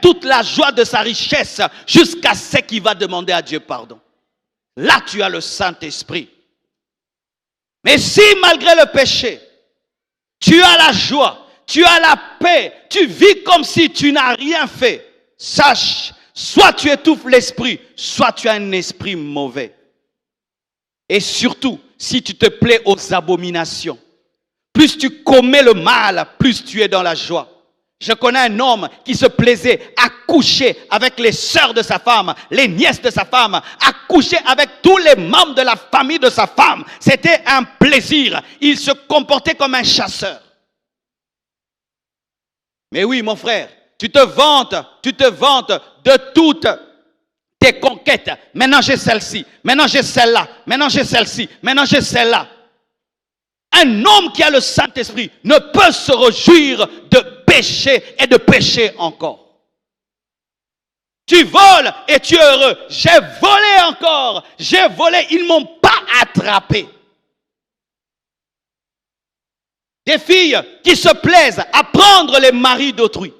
toute la joie de sa richesse jusqu'à ce qu'il va demander à Dieu pardon. Là, tu as le Saint-Esprit. Mais si malgré le péché, tu as la joie, tu as la paix, tu vis comme si tu n'as rien fait, sache, soit tu étouffes l'esprit, soit tu as un esprit mauvais. Et surtout, si tu te plais aux abominations, plus tu commets le mal, plus tu es dans la joie. Je connais un homme qui se plaisait à coucher avec les sœurs de sa femme, les nièces de sa femme, à coucher avec tous les membres de la famille de sa femme. C'était un plaisir. Il se comportait comme un chasseur. Mais oui, mon frère, tu te vantes de toutes tes conquêtes. Maintenant j'ai celle-ci, maintenant j'ai celle-là, maintenant j'ai celle-ci, maintenant j'ai celle-là. Un homme qui a le Saint-Esprit ne peut se réjouir de pécher et de pécher encore. Tu voles et tu es heureux. J'ai volé encore, j'ai volé, ils ne m'ont pas attrapé. Des filles qui se plaisent à prendre les maris d'autrui.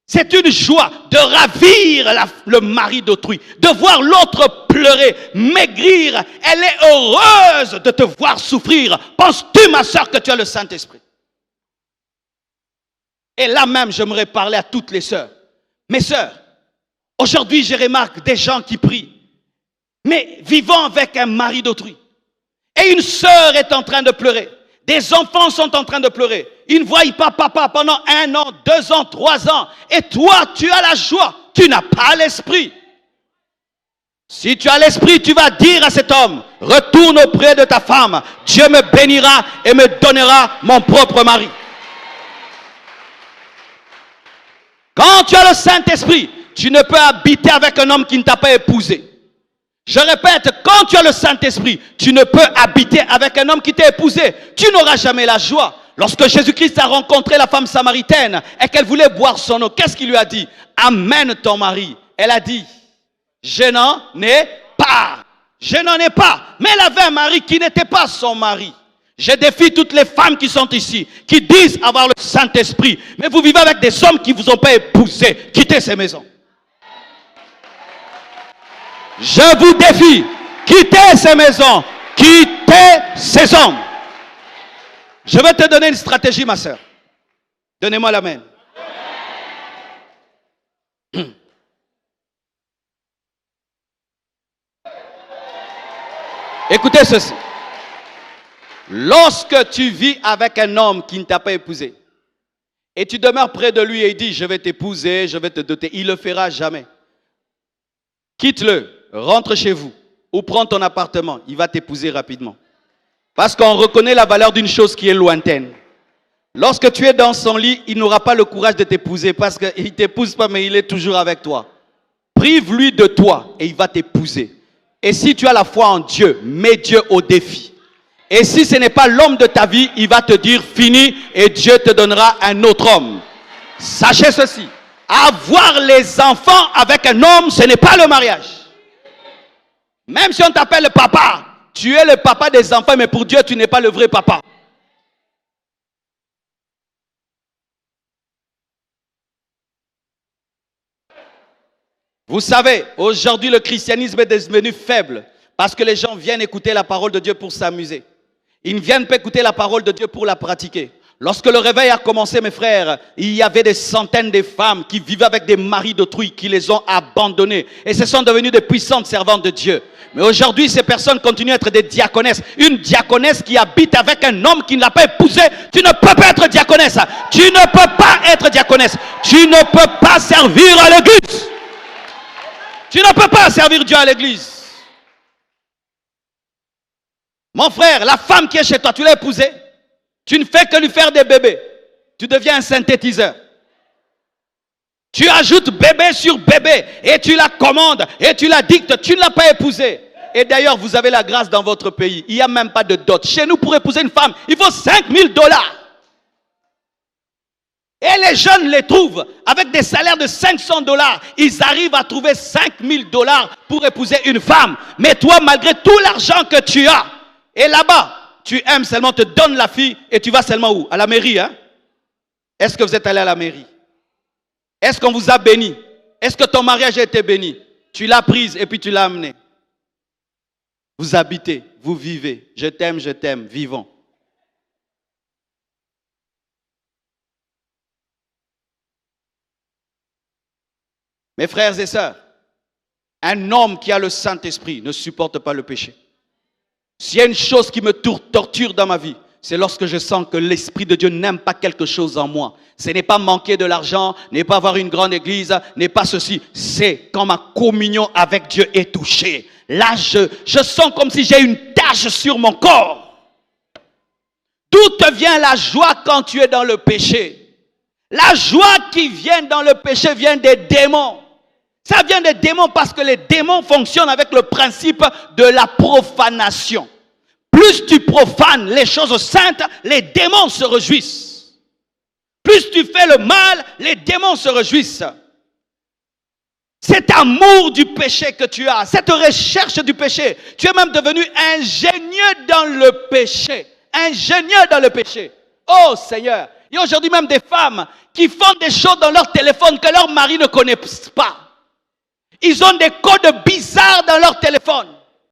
C'est une joie de ravir le mari d'autrui, de voir l'autre pleurer, maigrir. Elle est heureuse de te voir souffrir. Penses-tu, ma soeur, que tu as le Saint-Esprit? Et là même, j'aimerais parler à toutes les sœurs. Mes sœurs, aujourd'hui, je remarque des gens qui prient, mais vivant avec un mari d'autrui. Et une sœur est en train de pleurer. Des enfants sont en train de pleurer. Ils ne voient pas papa pendant 1 an, 2 ans, 3 ans. Et toi, tu as la joie. Tu n'as pas l'esprit. Si tu as l'esprit, tu vas dire à cet homme, retourne auprès de ta femme. Dieu me bénira et me donnera mon propre mari. Quand tu as le Saint-Esprit, tu ne peux habiter avec un homme qui ne t'a pas épousé. Je répète, quand tu as le Saint-Esprit, tu ne peux habiter avec un homme qui t'a épousé. Tu n'auras jamais la joie. Lorsque Jésus-Christ a rencontré la femme samaritaine et qu'elle voulait boire son eau, qu'est-ce qu'il lui a dit? Amène ton mari. Elle a dit, je n'en ai pas. Je n'en ai pas. Mais elle avait un mari qui n'était pas son mari. Je défie toutes les femmes qui sont ici, qui disent avoir le Saint-Esprit. Mais vous vivez avec des hommes qui ne vous ont pas épousé. Quittez ces maisons. Je vous défie, quittez ces maisons, quittez ces hommes. Je vais te donner une stratégie, ma soeur. Donnez-moi la main. Écoutez ceci. Lorsque tu vis avec un homme qui ne t'a pas épousé, et tu demeures près de lui et il dit, je vais t'épouser, je vais te doter, il ne le fera jamais. Quitte-le, rentre chez vous, ou prends ton appartement, il va t'épouser rapidement. Parce qu'on reconnaît la valeur d'une chose qui est lointaine. Lorsque tu es dans son lit, il n'aura pas le courage de t'épouser parce qu'il ne t'épouse pas, mais il est toujours avec toi. Prive-lui de toi et il va t'épouser. Et si tu as la foi en Dieu, mets Dieu au défi. Et si ce n'est pas l'homme de ta vie, il va te dire fini et Dieu te donnera un autre homme. Sachez ceci, avoir les enfants avec un homme, ce n'est pas le mariage. Même si on t'appelle papa, tu es le papa des enfants, mais pour Dieu, tu n'es pas le vrai papa. Vous savez, aujourd'hui, le christianisme est devenu faible parce que les gens viennent écouter la parole de Dieu pour s'amuser. Ils ne viennent pas écouter la parole de Dieu pour la pratiquer. Lorsque le réveil a commencé, mes frères, il y avait des centaines de femmes qui vivaient avec des maris d'autrui qui les ont abandonnés. Et ce sont devenues des puissantes servantes de Dieu. Mais aujourd'hui, ces personnes continuent à être des diaconesses. Une diaconesse qui habite avec un homme qui ne l'a pas épousé, tu ne peux pas être diaconesse. Tu ne peux pas être diaconesse. Tu ne peux pas servir à l'église. Tu ne peux pas servir Dieu à l'église. Mon frère, la femme qui est chez toi, tu l'as épousée. Tu ne fais que lui faire des bébés. Tu deviens un synthétiseur. Tu ajoutes bébé sur bébé et tu la commandes et tu la dictes. Tu ne l'as pas épousée. Et d'ailleurs, vous avez la grâce dans votre pays. Il n'y a même pas de dot. Chez nous, pour épouser une femme, il faut 5 000 $. Et les jeunes les trouvent avec des salaires de 500 $. Ils arrivent à trouver 5 000 $ pour épouser une femme. Mais toi, malgré tout l'argent que tu as, et là-bas, tu aimes seulement, te donne la fille et tu vas seulement où? À la mairie, hein? Est-ce que vous êtes allé à la mairie? Est-ce qu'on vous a béni? Est-ce que ton mariage a été béni? Tu l'as prise et puis tu l'as amenée. Vous habitez, vous vivez. Je t'aime, vivons. Mes frères et sœurs, un homme qui a le Saint-Esprit ne supporte pas le péché. S'il y a une chose qui me torture dans ma vie, c'est lorsque je sens que l'Esprit de Dieu n'aime pas quelque chose en moi. Ce n'est pas manquer de l'argent, n'est pas avoir une grande église, n'est pas ceci. C'est quand ma communion avec Dieu est touchée. Là, je sens comme si j'ai une tache sur mon corps. D'où te vient la joie quand tu es dans le péché? La joie qui vient dans le péché vient des démons. Ça vient des démons parce que les démons fonctionnent avec le principe de la profanation. Plus tu profanes les choses saintes, les démons se réjouissent. Plus tu fais le mal, les démons se réjouissent. Cet amour du péché que tu as, cette recherche du péché, tu es même devenu ingénieux dans le péché. Ingénieux dans le péché. Oh Seigneur, il y a aujourd'hui même des femmes qui font des choses dans leur téléphone que leur mari ne connaît pas. Ils ont des codes bizarres dans leur téléphone.